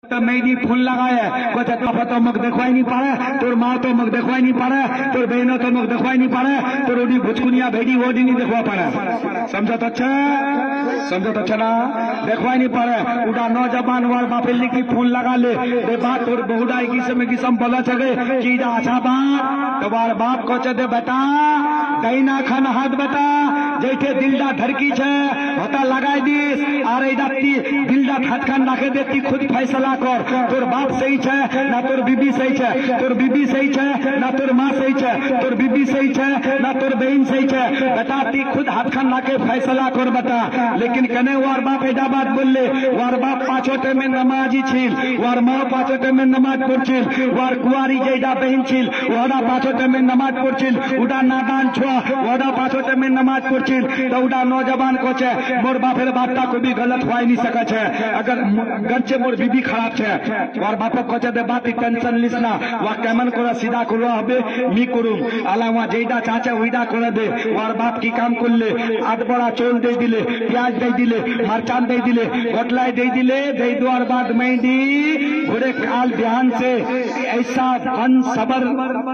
मेहदी फूल लगाए कोचे तो तो मुख देखवाई नहीं पारे तोर माँ तो मुख देखवाई नहीं पारे तोर बहनों तो मुख देखवाई नहीं पारे तोर उड़ी भुचकुनिया भेड़ी वो नहीं देखवा पारे समझो तो अच्छा ना देखवाई नहीं पारे उड़ा नौजवान वार बापे लिखी फूल लगा ले दे बात तोर बहुड़ा किसम बोला चले की अच्छा बात तुम्हार बाप को दे बेटा दैना खान हाथ बेटा जैसे दिलडा धरकी छे होता लगाई दीस और दिलडा हाथ खान रखे देती खुद फैसला कर तोर बाप सही छे ना तोर बीबी सही छे तोर बीबी सही छे ना तोर माँ सही छे तोर बीबी सही छे ना तोर बहन सही छे बेटा ती खुद हाथ खान लाके फैसला कर बेटा लेकिन कने वार बाप एदा बात बोलले वार बाप पाँचोटे में नमाजी छिल वार माँ पाँचोटे में नमाज पढ़छिल वार कुआरी जेदा बहन छिल वारा पाँचोटे में नमाज पढ़छिल उड़ा नादान छुआ वारा पाँचोटे में नमाज पढ़छिल तो उड़ा नौजवान को छे मोर बापेर बातटा को भी गलत हुआ नहीं सके छे अगर गंचे मोर बीबी खराब छे वार बापक को दे बात टेंशन लिस ना वा केमन करे सीधा करो हबे मी करूम आला वा जेदा चाचे ओइदा करे दे वार बाप की काम करले आध बड़ा चोल दे दिले प्याज दे दिले मरचान दे दिले गोटलाई दे दिले दे द्वार बाद मेहंदी घोड़े काल ध्यान से ऐसा फन सबर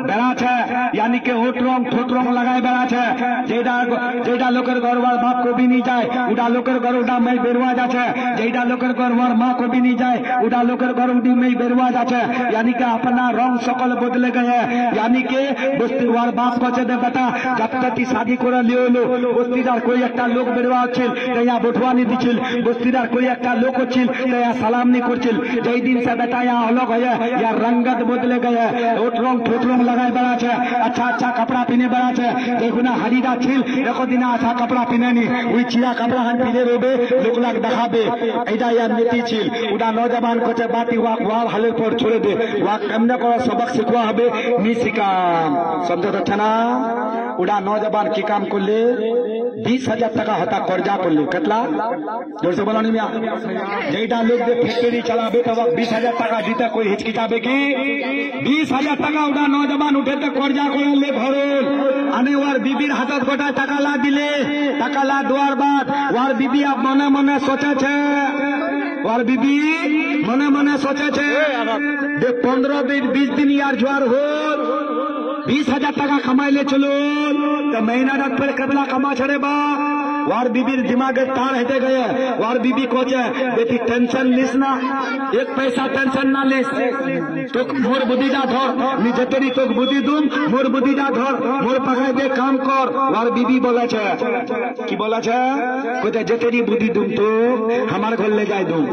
बेरा छे यानी के होटरंग ठोटरंग लगाए बेरा छे जेदा लोकर घर वार बाप को भी नहीं जाए उड़ा लोकर घर उड़ा मैं बेरवा जा छे जेदा लोकर घर वार माँ को भी नहीं जाए उड़ा लोकर घर उड़ी में बेरवा जा छे यानी के अपना रंग सकल बदले गए यानी के बस्ती वार बाप को दे बेटा जब तक शादी करे लियो लो बस्तीदार कोई एक लोक बेरवा छिल तया बोठवानी दिछिल बस्तीदार कोई एक लोक छिल तया सलाम नहीं करछिल जई दिन से बेटा यहाँ अलग है या रंगत बदले गए ओटरंग ठोटरंग लगाए बड़ा छे अच्छा कपड़ा पहने बड़ा छे देखो ना हरीदा छिल देखो दिन अच्छा कपड़ा पहने नहीं वही चिया कपड़ा हम पहने रोबे लोक लाग दिखाबे ऐदा या नीति छिल उड़ा नौजवान को बाती वाक वाल हाले पर छोड़े दे वाक केमने कर सबक सिखवा हबे नी सिकाम समझो तो छना उड़ा नौजवान की काम कर ले 20,000 টাকা हता कर्जा कर ले कतला जोर से बोला नहीं मिया जेटा लोग दे फैक्ट्री चलाबे तो 20,000 টাকা दीता कोई हिचकिचाबे की 20,000 টাকা उड़ा नौजवान उठे तो कर्जा कर ले भरोल आने वार बीबीर हाथत गोटा टाका ला दिले टाका ला द्वार बाद वार बीबी आप मने मने सोचे छे वार बीबी मने मने सोचे छे दे 15-20 दिन यार ज्वार हो 20,000 টাকা कमाइले चलो तो महीना रात पर कतला कमा छड़े बा वार बीबीर दिमागे तार हेते गए वार बीबी कोचे बेटी टेंशन लिस ना एक पैसा टेंशन ना लिस तो मोर बुद्धि जा धर नी जतरी तो बुद्धि दूम मोर बुद्धि जा धर मोर पकड़े दे काम कर वार बीबी बोला छे की बोला छे कोचे जतरी बुद्धि दूम तो हमार घर ले जाए दूम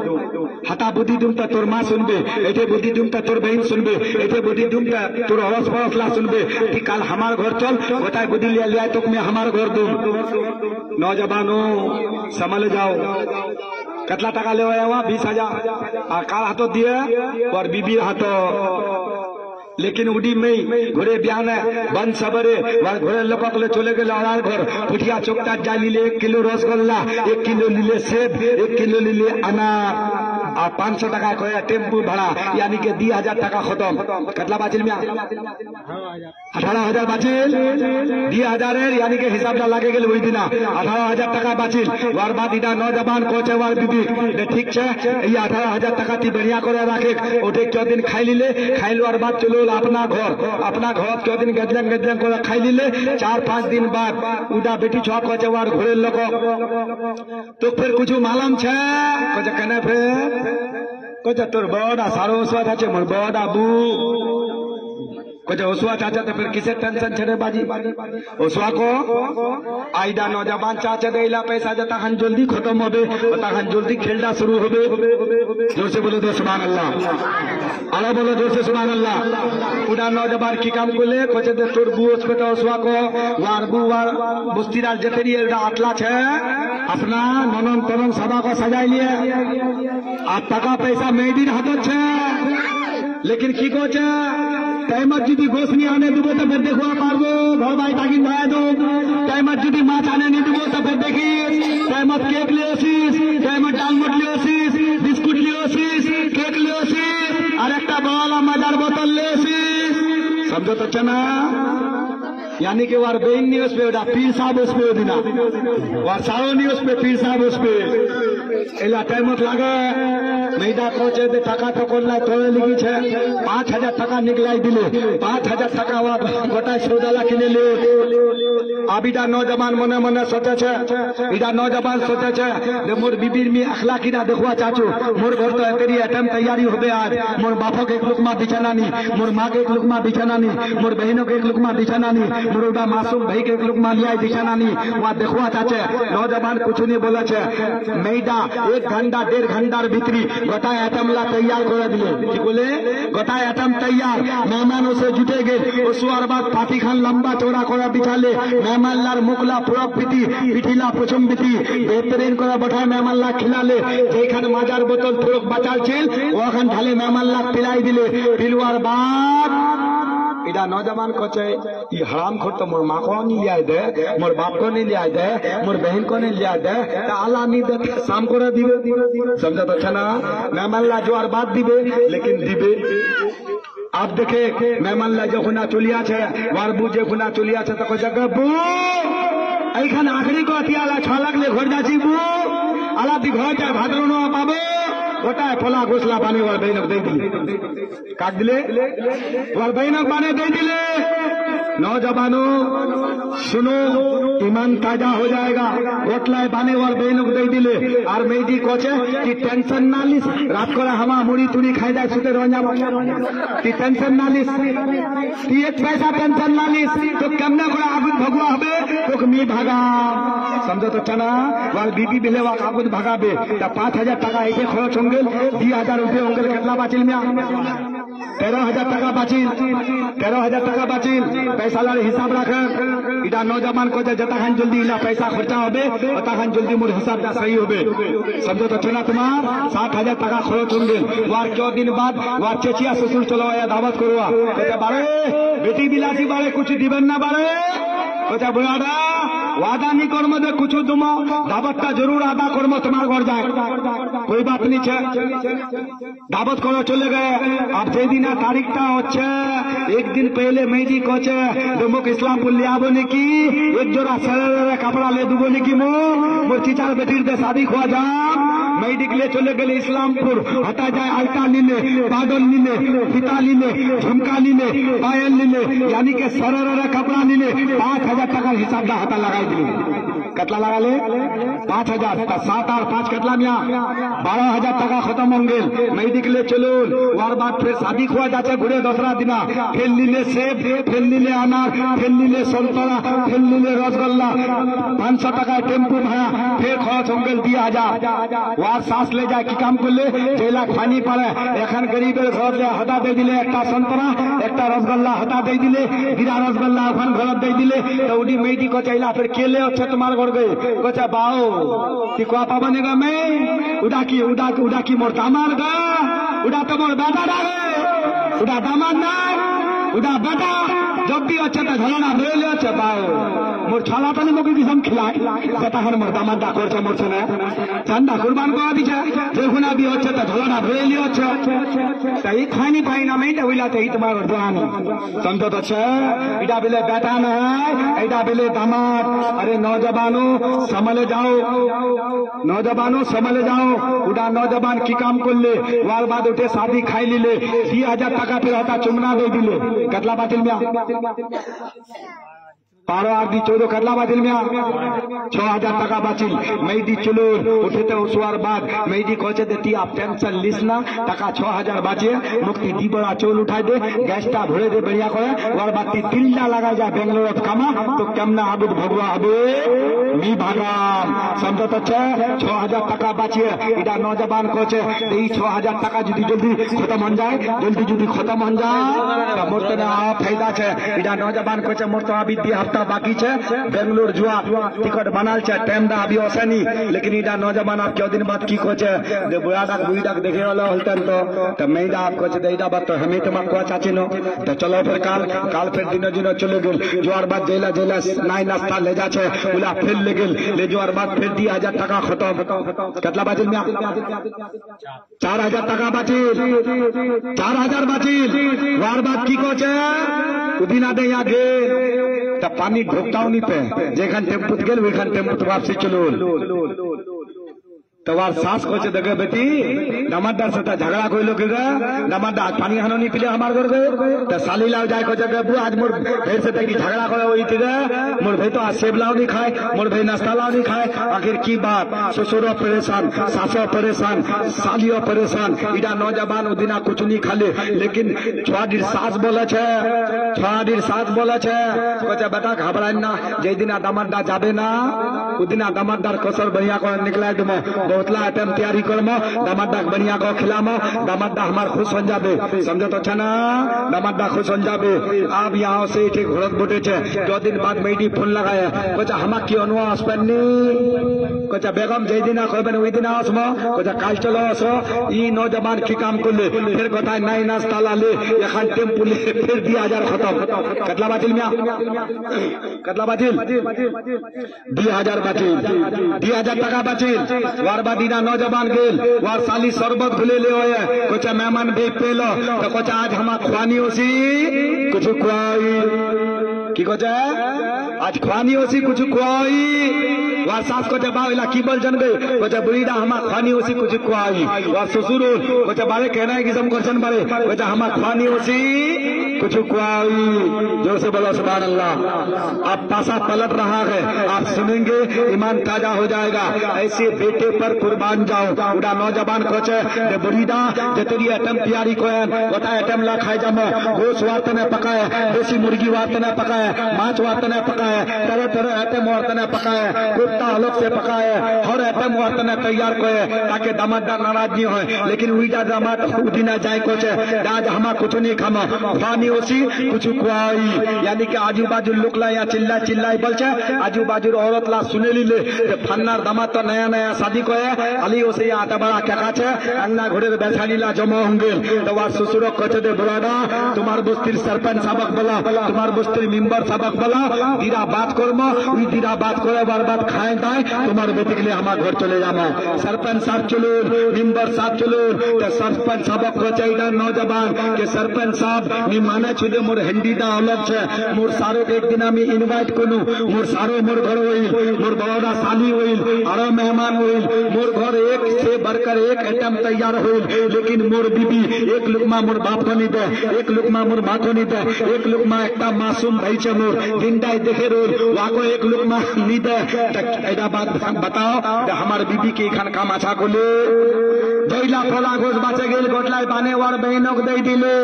हता बुद्धि दूम तो तोर माँ सुनबे एटे बुद्धि दूम तो तोर बहन सुनबे एटे बुद्धि दूम तो तोर अड़ोस पड़ोस ला सुनबे कि कल हमार घर चल बताए बुद्धि लिया तो मैं हमार घर दूम नौजवानों संभल जाओ कतला टाका ले 20,000 काल हाथों दिए और बीबी हाथों लेकिन उड़ी में घोड़े ब्यान बन सबरे घोड़े लोक चले गए घर पुठिया चौकटा जा लीले 1 किलो रसगोल्ला 1 किलो लीले सेब 1 किलो लीले अनार और 500 টাকা कहे टेम्पू भाड़ा यानी के 2,000 টাকা खत्म कतला बाचिल में 18,000 बाचिल 2,000 यानी के हिसाब लागे गए वही दिन 18,000 টাকা बाचिल वार बाद इधर नौजवान कोचे वार बीबी ठीक है ये 18,000 টাকা ती बढ़िया करे राखे ओटे क्यों दिन खाई लीले खाइल वार बाद चलो अपना घर क्यों दिन गजलंग को खाई लीले 4-5 दिन बाद उदा बेटी छुआ कोचे वार घोड़े लोग तो फिर कुछ मालूम छे कोचे कने फिर कोचे तोर बड़ा सारो ओसवा छे मोर बड़ा बू कोचे ओसवा चाचा तो फिर किसे टेंशन छे बाजी ओसवा को आइडा नौजवान चाचा देला पैसा जता हन जल्दी खत्म होबे तता हन जल्दी खेलना शुरू होबे जोर से बोलो तो सुभान अल्लाह आला बोलो जोर से सुभान अल्लाह उड़ा नौजवान की काम को ले कोचे दे तोर बू ओस पे ओसवा को वार बू वार बस्तीदार जतेरी एडा आटला छे अपना ननन तनन सदा को सजाई लिए आ टाका पैसा मेहदीर हाथत छे लेकिन की कोचे टाइमत जुदी गोश नहीं आने दुबो तो फिर देखो पारबो घर भाई ताकि भाया दो टाइमत जुदी माछ आने नहीं दुबो तो फिर देखी टाइमत केक लियोसिस टाइमत डालमट लियोसिस बिस्कुट लियोसिस केक लियोसिस और एक बड़ा मजार बोतल लियोसिस समझो तो चना यानी कि वार बेन नहीं उस पे पीर साहब उस पे दिना वार सारो नहीं उस पे पीर साहब उस पे এলা টাইমত লাগে মেয়েটা কোচে টাকা তো করলাই তোরে লিখেছে 5,000 টাকা নিকলাই দিলে 5,000 টাকা গোটায় সৌদালা কিনে লে আবিটা নজবান মনে মনে সোচেছে এটা নজবান সোচেছে যে মোর বিবির মি আখলাকিটা দেখুয়া চাচু মোর ঘর তো এতেরি আইটেম তৈয়ারি হবে আজ মোর বাপক এক লুকমা বিছানা নি মোর মাকে এক লুকমা বিছানা নি মোর बहनों के एक लुकमा बिछाना नहीं मोर उड़ा मासूम भाई के एक लुकमा लिया बिछाना नहीं वहाँ देखुआ चाचे नौजवान कुछ नहीं बोला छे मैदा 1 घंटा 1.5 घंटार भीतरी गोटा आइटमला तैयार कर दिले की बोले गोटा आइटम तैयार मेहमानों से जुटे गए उसवार बाद पाटी खान लंबा चौड़ा करा बिछाले मेहमान लार मुखला पुरब पीती पिठिला पुछम पीती बेहतरीन करा बैठाए मेहमान ला खिलाले जेखान माजार बोतल थोड़क बचाल छिल ओखान ढाले मेहमान ला पिलाई दिले पिलवार बाद इडा नौजवान कोचे ये हराम खोर तो मोर माँ को नहीं लिया दे मोर बाप को नहीं लिया दे मोर बहन को नहीं लिया दे अल्लाह नहीं दे शाम को दिबे समझा तो अच्छा ना मेहमान ला जो और बात दिबे लेकिन दिबे आप देखे मेहमान ला जो खुना चलिया छे वार बुझे खुना चलिया छे तो जगह बू এইখানে आखिरी को अतियाला 6 लाख ले घर जाची बू आला दी घर जाए भादरो नो पाबो गोटाय फला घोसला पानी वार बहनक दे दिले काट दिले वार बहनक पानी दे दिले नौजवानों सुनो ईमान ताजा हो जाएगा गोटलाय बाने वार बहनक दे दिले और मेडी कोचे कि टेंशन ना लिस रात को हमा मुड़ी तुड़ी खाई जाए सुते रोजा कि टेंशन ना लिस कि एक पैसा टेंशन ना लिस तो केमने को आगुत भगवा हबे तो मी भागा समझो तो चना वार बीबी बिले वा आगुत भागाबे ता 5,000 টাকা ऐसे खर्च होंगे 2,000 रुपये होंगे कितना बाचिल में 13,000 টাকা बाचिल 13,000 টাকা बाचिल पैसा लारे हिसाब रखे इटा नौजवान को जता खान जल्दी इला पैसा खर्चा होबे अता खान जल्दी मोर हिसाब दा सही होबे समझो तो चला तुम्हार 60,000 টাকা खर्च होंगे वार 4 दिन बाद वार चेचिया ससुर चलो आया दावत करवा कहते बारे बेटी बिलासी बारे कुछ दिबन ना बारे कहते बुढ़ाड़ा वादा नहीं कर्म दे कुछ तुम दावत का जरूर आदा कर्म तुम्हारे घर जाए कोई बात नहीं छे दावत करो चले गए अब जे दिन तारीखटा होच्छे एक दिन पहले मेहदी कोचे मुख इस्लामपुर ले आबो की एक जोड़ा सर कपड़ा ले दूबो की मोर चिचार बेटीर दे शादी खुआ जा मेहदी के लिए चले गए इस्लामपुर हटा जाए अलता लीले बादल लीले फिता लीले झुमका लीले पायल लीले यानी के सर कपड़ा लीले 5,000 টাকা हिसाब दा हता लगाई दिले कतला लगा ले 5,000 7 और 5 कतला मिया 12,000 টাকা खत्म होंगे मेहदी के लिए चलो वार बाद फिर शादी खुआ जाते घुरे दूसरा दिना फिर लीले सेब फिर लीले अनार फिर लीले संतरा फिर लीले रसगुल्ला 500 টাকা टेम्पो भाड़ा फिर खर्च होंगे 2,000 वार सास ले जाए की काम कर ले 2 लाख पानी पड़े एखन गरीबेर घर ले हटा दे दिले एक संतरा एक रसगुल्ला हटा दे दिले गिरा रसगुल्ला ओखान घर दे दिले तो उडी मेहदी को चाइला फिर केले अच्छा तुम्हारे घर गए कोचा बाओ कि कोपा बनेगा मैं उड़ा की मोर दामाद गा उड़ा तो मोर बेटा डागे उड़ा दामाद ना उड़ा बेटा जब भी अच्छा तो झलना भेले अच्छा बाओ मोर छाला तो नहीं मोगी हम खिलाए बेटा हन मोर दामाद दा कोचा मोर से चंदा कुर्बान को आदि छे देखुना भी अच्छा तो झलना भेले अच्छा तई खानी पाई ना मैं होइला तई तुम्हारे दुआनी समझो तो छे इडा बेले बेटा ना इडा बेले दामाद अरे नौजवानों संभले जाओ नौजवानों संभले जाओ उड़ा नौजवान की काम कर ले वार बाद उठे शादी खाई लीले 2,000 টাকা फिर हता चुमना दे दिले कतला बातिल में 12 और 14 कतला बातिल में 6,000 টাকা बाचिल मेहदी चलो उठे तो उसवार बाद मेहदी कोचे देती आप टेंशन लिस ना टाका 6,000 बाचे मुक्ति दी बड़ा चोल उठाई दे गैसटा भरे दे बढ़िया करे वार बात तिल्ला लगा जा बेंगलोर कामा तो केमना आबुद भगवा हबे मी भागा समझो तो 6,000 টাকা बाचिए इडा नौजवान कोचे এই 6,000 টাকা যদি जल्दी खत्म हो जाए जल्दी जल्दी खत्म हो जाए तो मोर तो ना फायदा छे इडा नौजवान कोचे मोर तो अभी 2 हफ्ता बाकी छे बेंगलोर जुआ टिकट बनाल छे टाइम दा अभी ओसेनी लेकिन इडा नौजवान आप क्यों दिन बाद की कोचे जे बुढ़ाडा बुढ़ीडा देखे वाला होलतन तो मैदा आप कोचे देइडा बात तो हमें तो मत को चाची नो तो चलो फिर काल फिर दिनो दिनो चले गेल जुआर बाद जेला नाई नाश्ता ले जा छे उला फिर ले गेल ले जुआर बाद फिर 2,000 টাকা खत्म कतला बाजिल में 4,000 টাকা बाजिल 4,000 बाजिल वार बाद की कोचे उदिना दे या गे ता पानी ढोकताओ नहीं पे जेखान टेम्पो गेल वेखान टेम्पो वापसी चलो तो वार सास को देखे बेटी नमदार से झगड़ा कोई लोग नमदार पानी हानो नहीं पिले हमारे घर गए तो साली लाओ जाए को जगह बु आज मोर भाई से देखी झगड़ा करे हुई थी मोर भाई तो आज सेब लाओ नहीं खाए मोर भाई नाश्ता लाओ नहीं खाए आखिर की बात ससुरो परेशान सासो परेशान सालियो परेशान इडा नौजवान उदिना कुछ नहीं खाले लेकिन छुआडीर सास बोले छे छुआडीर सास बोले छे कोचे बेटा घबराई ना जे दिना दामादा जाबे ना उदिना दामादार कसर बढ़िया को निकला दमो बहुतला आइटम तैयारी करमो दामादा बढ़िया को खिलामो दामादा हमार खुश हो जाबे समझो तो छना दामादा खुश हो जाबे अब यहाँ से ठीक घोड़त बोटे छे 2 दिन बाद मेडी फोन लगाया कोचा हमा की अनुवा अस्पन्नी कोचा बेगम जय दिना कहबेन ओई दिना आसमो कोचा काल चलो आसो ई नौजवान की काम करले फिर कोथा नाई नाश्ता लाले एखान टेम्पो ले फिर 2000 खत्म कतला बातिल मिया कतला बातिल 2000 बातिल 2000 टाका बातिल वार बादीना नौजवान गेल वार साली शरबत खुले ले होया कोचा मेहमान भेज पेलो तो कोचा आज हमा खुआनी होसी कुछ खुआई की कोचा आज खुआनी होसी कुछ खुआई वार सास कोचा बावेला की बोल जन गई कोचा बुढ़ीदा हमा खुआनी होसी कुछ खुआई वार ससुर कोचा बारे कहना है कि सम क्वेश्चन बारे कोचा हमा खुआनी होसी कुछ खुआई जोर से बोलो सुभान अल्लाह। अब पासा पलट रहा है आप सुनेंगे ईमान ताजा हो जाएगा ऐसे बेटे पर कुर्बान जाओ उड़ा नौजवान कोचे दे बुढ़ीदा जे तेरी आइटम तैयारी को है बता आइटम ला खाए जमो गोश वार्त ने पकाए देसी मुर्गी वार्त ने पकाए माछ वार्त ने पकाए तरह तरह आइटम वार्त ने पकाए कुत्ता अलग से पकाए हर आइटम वार्त ने तैयार कोए ताकि दामादा नाराज नहीं हो लेकिन उइजा दामाद उदिना जाए कोचे आज हमा कुछ नहीं खामा खानी होसी कुछ खुआई यानी कि आजू बाजू लुकला या चिल्ला चिल्लाई बोलचे आजू बाजू औरत ला सुने लीले फन्नार दामाद तो नया नया शादी को है अली ओसे आटा बड़ा क्या काचे अंगना घोड़े बैठानी ला जमा होंगे तो वार ससुरो कचे दे बुरादा तुम्हार बस्तीर सरपंच सबक बोला तुम्हार बस्तीर मेंबर सबक बोला दीरा बात करमो उई दीरा बात करे बार बात खाए दाए तुम्हारे बेटे के लिए हमारे घर चले जामो सरपंच साहब चलो मेंबर साहब चलो तो सरपंच सबक कचे इधर नौजवान के सरपंच साहब मी माने छुदे मोर हंडीदा अलग छे मोर सारो एक दिना में इनवाइट कनु मोर सारो मोर घर होइल मोर बड़ोदा साली होइल आरो मेहमान होइल मोर घर एक से बढ़कर एक आइटम तैयार होइल लेकिन मोर बीबी एक लुकमा मोर बाप को नहीं दे एक लुकमा मोर माँ को नहीं दे एक लुकमा एकटा मासूम भाई छे मोर जिंदाई देखे रोल वाको एक लुकमा नहीं दे एदा बात बताओ हमार बीबी के खान काम अच्छा को ले जइला खोला घोष बाचे गेल गोटलाई बाने वार बहनों दे दिले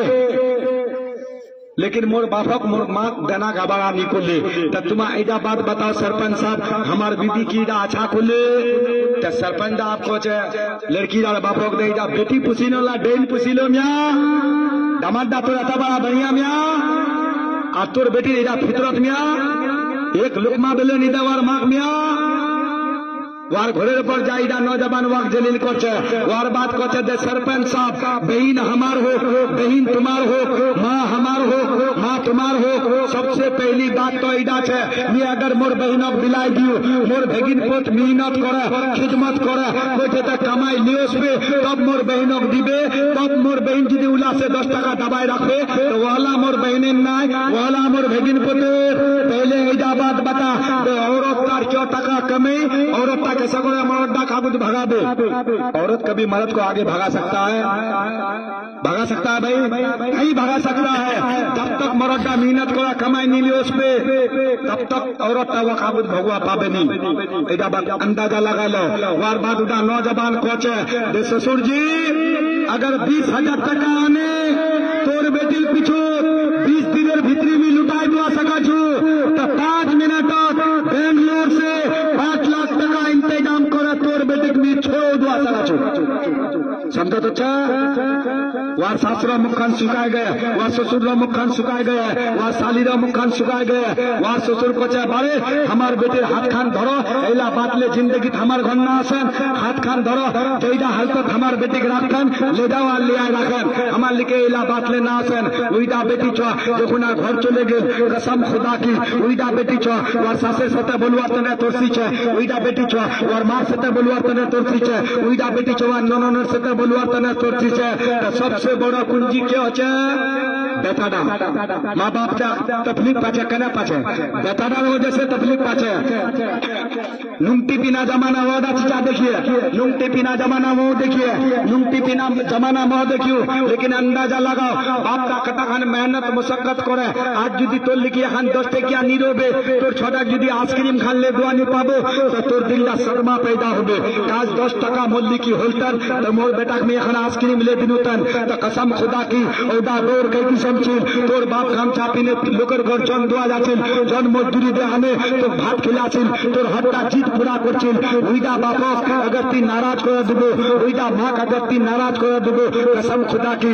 लेकिन मोर बापक मोर माँ देना घबरा नहीं खोले तो तुम ऐसा बात बताओ सरपंच साहब हमार बीबी की अच्छा खोले तो सरपंच आपको लड़की बापक दे बेटी पुसीनो ला डेन पुसीलो मिया दामादा तो रहता बड़ा बढ़िया मिया आ तोर बेटी एजा फितरत मिया एक लुकमा बेले निदावार माग मिया वार घोड़े पर जाइदा नौजवान वाक जलील कोचे वार बात कोचे दे सरपंच साहब बहन हमार हो बहन तुम्हार हो माँ हमार हो माँ तुम्हार हो सबसे पहली बात तो इदा छे मैं अगर मोर बहनक दिलाई दियो मोर भगिन पोत मेहनत करे खिदमत करे कोई तक कमाई लियोस पे तब मोर बहनक दिबे तब मोर बहन यदि उला से 10 टाका दबाई रखे तो वाला मोर बहने नाय वाला मोर भगिन पोते पहले इदा बात बता औरत तार 4 टाका कमे औरत के सगुना मर्द काबूत भगा दे औरत कभी मर्द को आगे भगा सकता है भाई नहीं भगा सकता है जब तक मर्द मेहनत को कमाई नहीं लियो उस पे तब तक औरत का काबूत भगवा पाबे नहीं एदा बात अंदाजा लगा लो वार बाद उदा नौजवान कोचे दे ससुर जी अगर 20,000 टाका आने तोर बेटी पिछू 20 दिन भीतरी में लुटाई दुआ सका छु तो 5 मिनट बेंगलोर से 5 लाख टाका इंतजाम करे तोर बेटी में छोड़ दुआ सका छु समझो तो अच्छा वार सासुरा मुखन सुखाए गए वार ससुर मुखन सुखाए गए वार साली मुखन सुखाए गए वार ससुर को चाहे बारे हमार बेटे हाथ खान धरो एला बात ले जिंदगी हमार घर ना आसन हाथ खान धरो तेजा हालत हमार बेटे के रात खान ले जाओ ले आए रखन हमार लिखे एला बात ले ना आसन उइदा बेटी छो जो ना घर चले गए कसम खुदा की उइदा बेटी छो वार सासे सते बोलवा तने तोरसी छे उइदा बेटी छो वार मां सते बोलवा तने तोरसी छे उइदा बेटी छो वार ननन सते बोलवा तने तोरसी छे तो सबसे बड़ा कुंजी क्या होचे बेटाडा माँ बाप का तकलीफ पाचे कने पाचे बेटाडा वजह से तकलीफ पाचे नुंगटी पीना जमाना वो चिचा देखिए, नुंगटी पीना जमाना वो देखिए, नुंगटी पीना जमाना वो देखियो, लेकिन अंदाजा लगाओ बाप का कटा खान मेहनत मुशक्कत करे आज जुदी तोर लिखिए खान 10 टकिया नीरोबे तोर छोटा जुदी आइसक्रीम खान ले दुआ नहीं पाबो तो तोर दिल्ला सदमा पैदा होबे आज 10 टका मूल्य की होल्टर तो मोर बेटा में खान आइसक्रीम ले दिनु तन तो कसम खुदा की ओदा दौर के की समझी तोर बाप खान छापिने लोकर घर जन दुआ जाछिल जन मजदूरी दे आने तो भात खिलाछिल तोर हट्टा जीत पूरा करछिल ओइदा बाप अगर ती नाराज कर देबो ओइदा मां अगर ती नाराज कर देबो कसम खुदा की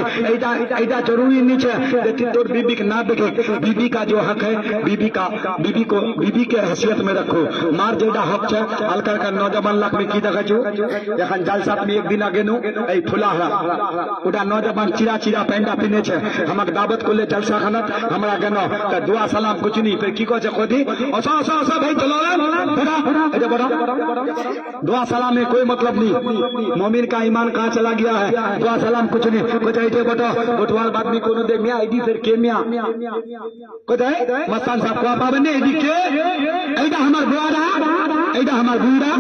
ऐदा जरूरी नहीं है लेकिन तोर बीबी के ना देखे बीबी का जो हक है बीबी के हैसियत में रखो मार जेडा हक है अलकर का नौजवान लाख में की देखा छो एखन जालसात में एक दिन आगे नो ए फुलाहरा उडा नौजवान चिरा चिरा पेंडा पिने छे हमक दावत को ले जलसा खाना हमरा गनो त दुआ सलाम कुछ नहीं फिर की को छे कोदी ओसा भाई चलो रे बड़ा दुआ सलाम में कोई मतलब नहीं मोमिन का ईमान कहां चला गया है दुआ सलाम कुछ नहीं कुछ ऐसे बटो बुटवाल बाद में कोनो दे मियां आईडी फिर के मियां कुछ है मस्तान साहब को पाबे ने आईडी के ऐडा हमार बुआड़ा ऐडा हमार बूढ़ा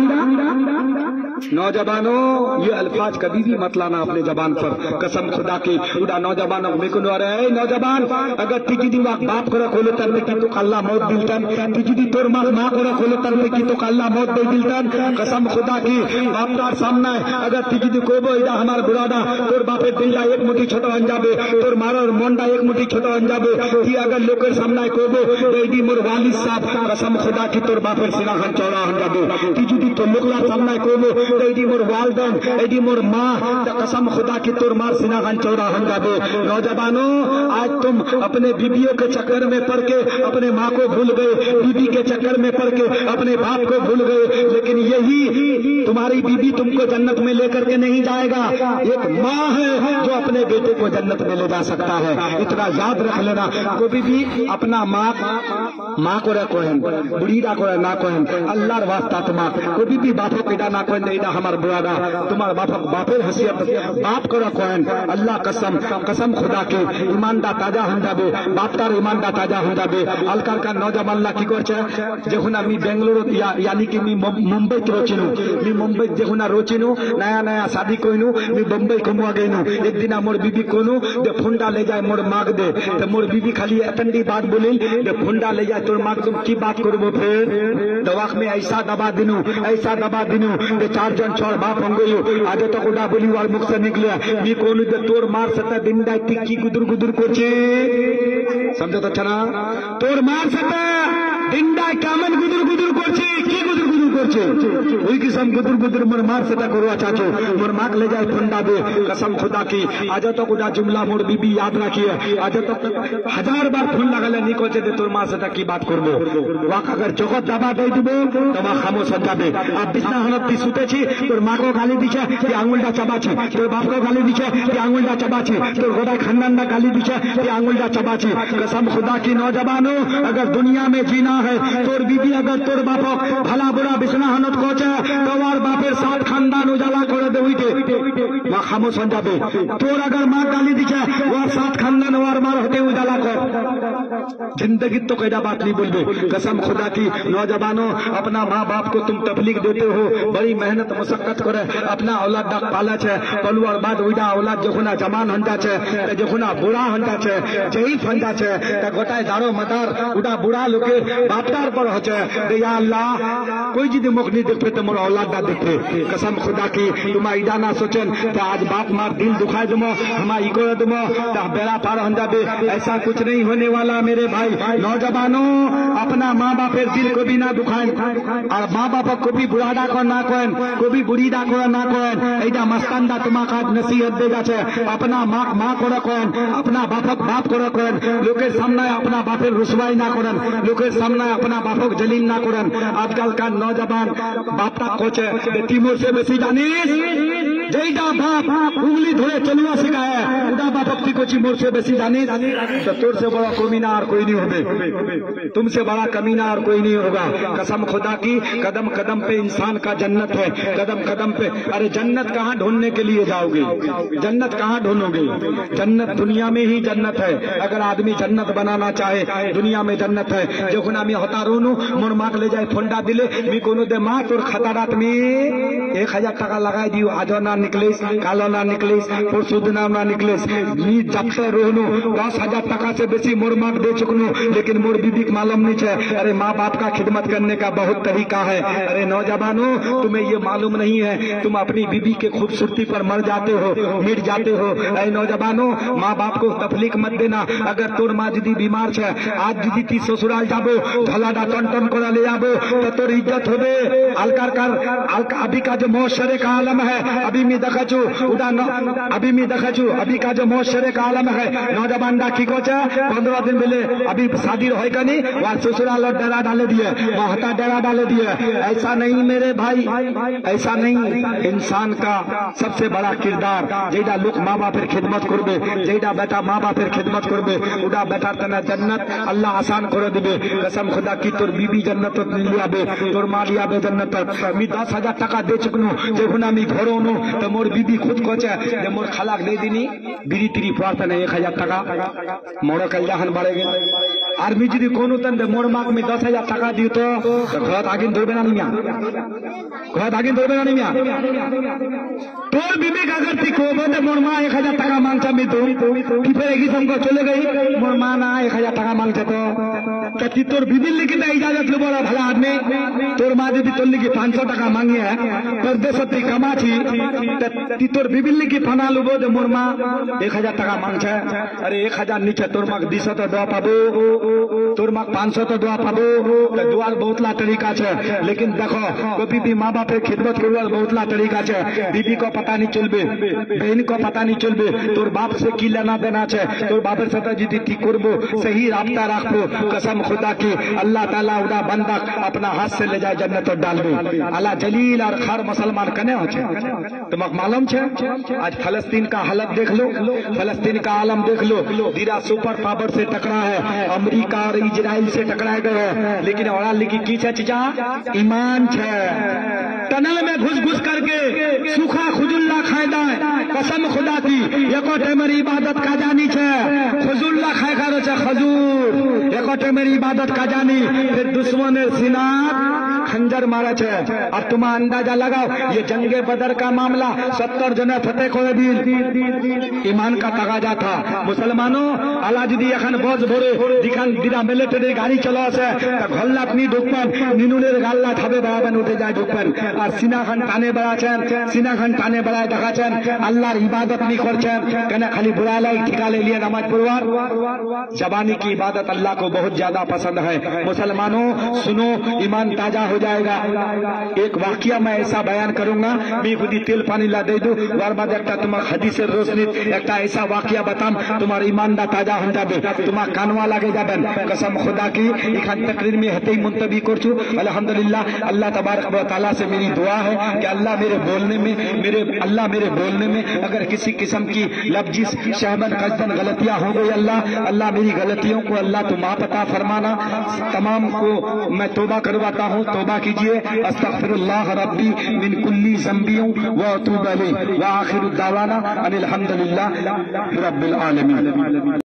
नौजवानों ये अल्फाज कभी भी मत लाना अपने जबान पर कसम खुदा की उड़ा नौजवानों में को रहे नौजवान अगर तिजदी बाप करे खोलो तर में की तो अल्लाह मौत दिलतन तिजदी तोर मां करे खोलो तर में की तो अल्लाह मौत दे दिलतन कसम खुदा की बापदार सामने अगर तिजदी कोबो इदा हमार बुरादा तोर बापे दिलला एक मुट्ठी छोटो अंजाबे तोर मारो मोंडा एक मुट्ठी छोटो अंजाबे कि अगर लोकर सामने कोबो बेदी मोर वालिद साहब कसम खुदा की तोर बापे सिना खान चौड़ा अंजाबे तिजदी तो लोकला सामने कोबो एडी मोर वालदन एडी मोर मां कसम खुदा की तोर मार सिना खान चौड़ा अंजाबे नौजवानों आज तुम अपने बीबियों के चक्कर में पड़ के अपने माँ को भूल गए बीबी के चक्कर में पड़ के अपने बाप को भूल गए लेकिन यही तुम्हारी बीबी तुमको जन्नत में लेकर के नहीं जाएगा एक माँ है जो अपने बेटे को जन्नत में ले जा सकता है इतना याद रख लेना कभी भी अपना माँ को रखो है बुढ़ीरा को ना कोहन अल्लाहर वास्ता तुमा कभी भी बापो केडा ना कोहन एडा हमार बुआदा तुम्हार बापेर हसियत बाप को रखो है अल्लाह कसम खुदा के ईमानदा ताजा हो जाबे बापटार ईमानदा ताजा हो जाबे अलकार का नौजवान ला की करछे जेखुना मी बेंगलुरु यानी कि मी मुंबई रोचिनु मी मुंबई जेखुना रोचिनु नया शादी कोइनु मी बम्बई घुमवा गइनु एक दिन मोर बीबी कोनु दे फुंडा ले जाए मोर माग दे तो मोर बीबी खाली एतंडी बात बोलिल दे फुंडा ले जाए तोर माग तुम की बात करबो फिर दवाख में ऐसा दबा दिनु दे 4 जन छोड़ बाप होंगे आज तक उड़ा बोली वाल मुख से निकले मी कोनु दे तोर मार सता दिन दाई टिक्की गुदुर कोचे समझो तो छना तोर मार सता दिन दाई कामन गुदुर कोचे की गुदुर कोचे ওই কিসম গুদুর মোর মার সেটা করवा चाचो मोर माक ले जाए फंडा दे कसम खुदा की आज तक उड़ा जुमला मोर बीबी याद रखिए आज तक 1000 बार फोन लगाले निको दे तोर मां सेटा की बात करबो वाक अगर जगत दाबा दे दिबो तमा खामोश हो जाबे आप बिछना हनत ती सुतेছি তোর মাকে গালি দিছে তুই আঙ্গুলটা চাবাছি তোর বাপকে গালি দিছে তুই আঙ্গুলটা চাবাছি তোর গোটা খানদানটা গালি দিছে তুই আঙ্গুলটা চাবাছি कसम खुदा की नौजवानों अगर दुनिया में जीना है तोर बीबी अगर तोर बाप भला बुरा बिछना हनत कोचे तोर बापेर साथ खानदान उजाला करे दे उइते मां खामोश हो जाबे तोर अगर मां गाली दिছে ওর साथ खानदान ওর मार होते उजाला कर जिंदगी तो कैदा बात नहीं बोलबे कसम खुदा की नौजवानों अपना माँ बाप को तुम तबलीग देते हो बड़ी मेहनत मुशक्कत करे अपना औलाद डाक पाला छे पलुआर बाद उइडा औलाद जखुना जमान हंजा छे जखुना बुढ़ा हंजा छे जईफ हंजा छे त गोटाय दारो मदार उडा बुढ़ा लोके बापदार पर होचे दे या अल्लाह कोई जिदि मुख नहीं देखते तो मोर औलाद दा देखते कसम खुदा की तुमा इडा ना सोचेन त आज बाप मार दिल दुखाए दमो हमा ई कर दमो त बेड़ा पार हंजा दे ऐसा कुछ नहीं होने वाला मेरे भाई नौजवानों अपना माँ बापेर दिल को भी ना दुखाएं और माँ बाप को भी बुढ़ाडा को ना कोन को भी बुढ़ीडा को ना कोन ऐडा मस्तानदा तुम्हारा नसीहत दे जाछे अपना माँ को रखोन अपना बाप को रखोन लोकेर सामने अपना बापेर रुसवाई ना करें लोकेर सामने अपना बापक जलील ना करें आजकल का नौजवान बापटा कोचे तिमोर से बेसी जानिस যেইটা বাপ উंगली ধরে চলুয়া শিখায় ওটা বাপ ভক্তি করছি মোর से বেশি জানি तो तोर से बड़ा कमीना और कोई नहीं होगे, तुमसे बड़ा कमीना और कोई नहीं होगा। कसम खुदा की कदम कदम पे इंसान का जन्नत है, कदम कदम पे। अरे जन्नत कहाँ ढूंढने के लिए जाओगे, जन्नत कहाँ ढूंढोगे? जन्नत दुनिया में ही जन्नत है। अगर आदमी जन्नत बनाना चाहे दुनिया में जन्नत है। যখন আমি হতারুনু মোর মাক লে যায় ফোনটা দিলে মি কোনো দে মা তোর খাতারাত মে 1000 টাকা লাগাই দিও, আজ না নিকলিস কালো না নিকলিস পরশু দিন না निकलिस नी जबसे रोहनु 10,000 टका से बेसी मोर माक दे चुकनु, लेकिन मोर बीबी के मालूम नहीं है। अरे माँ बाप का खिदमत करने का बहुत तरीका है। अरे नौजवानों तुम्हें ये मालूम नहीं है, तुम अपनी बीबी के खूबसूरती पर मर जाते हो, मिट जाते हो। अरे नौजवानों माँ बाप को तकलीफ मत देना। अगर तोर माँ दीदी बीमार है, आज दीदी ती ससुराल जाबो झलाडा टन टन করে ले जाबो तो तोर इज्जत होबे। अलकार कर अभी का जो मुआशरे का आलम है, अभी मैं देखा उदा अभी मैं देखा अभी का जो मुआशरे का आलम है। नौजवान डा की कोचा 15 दिन मिले अभी शादी होय का नहीं, वहां ससुराल और डेरा डाले दिए, महता डेरा डाले दिए। ऐसा नहीं मेरे भाई, ऐसा नहीं। इंसान का सबसे बड़ा किरदार जेडा लोग माँ बापेर खिदमत करबे, जेडा बेटा माँ बापेर खिदमत करबे उडा बेटा तना जन्नत अल्लाह आसान करे दिबे। कसम खुदा की तोर बीबी जन्नत लियाबे, तोर माँ लियाबे जन्नत। मी 10,000 টাকা दे चुकनु যখন আমি ঘরোনো তো মোর বিবি খুদ কোচে যে মোর খালাক দে দিনি বিড়ি তিরি পড়তে না 1000 টাকা মোর কল্যাণ বাড়ে গেল। আর মি যদি কোনো তন্দে মোর মাক মি 10,000 টাকা দিও তো ঘর আগিন ধরবে না মিয়া, ঘর আগিন ধরবে না মিয়া। তোর বিবি अगर थी को बोले मोर माँ 1000 টাকা मांगता मी तो कि फिर एक हमको चले गई मोर माँ ना 1000 টাকা मांगते तो क्या तोर बीबी लेकिन इजाजत लो बड़ा भला आदमी। तोर माँ दीदी तोर लिखी 500 টাকা मांगे है परदेश कमा थी तोर बीबी लिखी फाना लुबो दे मोर माँ 1000 টাকা मांगছে। अरे 1000 नीचे तोर माँ 200 तो दवा पाबो, तोर माँ 500 तो दवा पाबो। दुआर बहुत ला तरीका है, लेकिन देखो को बीबी माँ बाप खिदमत करवार बहुत ला तरीका है। बीबी को पता नहीं चलबे, बहन को पता नहीं चलबे तोर बाप से की लेना देना है। तोर बापर साथे यदि ठीक करबो सही राब्ता राखबो, कसम खुदा की अल्लाह ताला उदा बंदा अपना हाथ से ले जाए जन्नत डालबे। अल्लाह जलील और खार मुसलमान कने हो छे तुमक मालूम छे। आज फलस्तीन का हालत देख लो, फलस्तीन का आलम देख लो। दीरा सुपर पावर से टकरा है, अमेरिका और इजराइल से टकराए गए हैं, लेकिन औरा लिखी की छे चीजा ईमान छे। टनल में घुस घुस करके सूखा खुजुल्ला खायदा है। कसम खुदा की एको टेमर इबादत का जानी छे, खुजुल्ला खाय करो छे खजूर। एको टेमर इबादत का जानी फिर दुश्मनेर सीना खंजर मारा छे। अब तुम अंदाजा लगाओ ये जंगे बदर का मामला 70 जने फतेह करे दिल ईमान का तगाजा था। मुसलमानों आला যদি এখন বজ ভরে দিখান দিরা মিলিটারি গাড়ি চলা আছে তা ঘল্লা আপনি ঢুকবেন নিনুনের গাল্লা খাবে বেড়াবেন উঠে যায় ঢুকবেন। আর সিনাখান টানে বেড়াচ্ছেন, সিনাখান টানে বেড়ায় দেখাচ্ছেন আল্লাহর ইবাদত नहीं করছেন কেন খালি बुरालाई ठिका ले लिए नमाज पढ़वार। जबानी की इबादत अल्लाह को बहुत ज्यादा पसंद है। मुसलमानों सुनो ईमान ताजा हो जाएगा। एक वाकया मैं ऐसा बयान करूंगा मैं खुदी तेल पानी ला दे दू वार बाद एक तुम्हार हदीसेर रोशनी एक ऐसा वाकया बताम तुम्हार ईमान दा ताजा हो जाबे, तुम्हार कानवा लागे जाबेन। कसम खुदा की इखान तकरीर में हेतेई मुंतबी करछू अल्हम्दुलिल्लाह। अल्लाह तबारक व तआला से मेरी दुआ है कि अल्लाह मेरे बोलने में अगर किसी किस्म की लफ्जिस शहबन कसदन गलतियां हो गई अल्लाह मेरी गलतियों को अल्लाह तुम माफ अता फरमाना। तमाम को मैं तौबा करवाता हूँ, तौबा कीजिए। अस्तगफिरुल्लाह रब्बी मिन कुल्ली ज़ंबियों व अतूबु इलैहि व आखिरु दावाना अनिल हम्दुलिल्लाह रब्बिल आलमीन।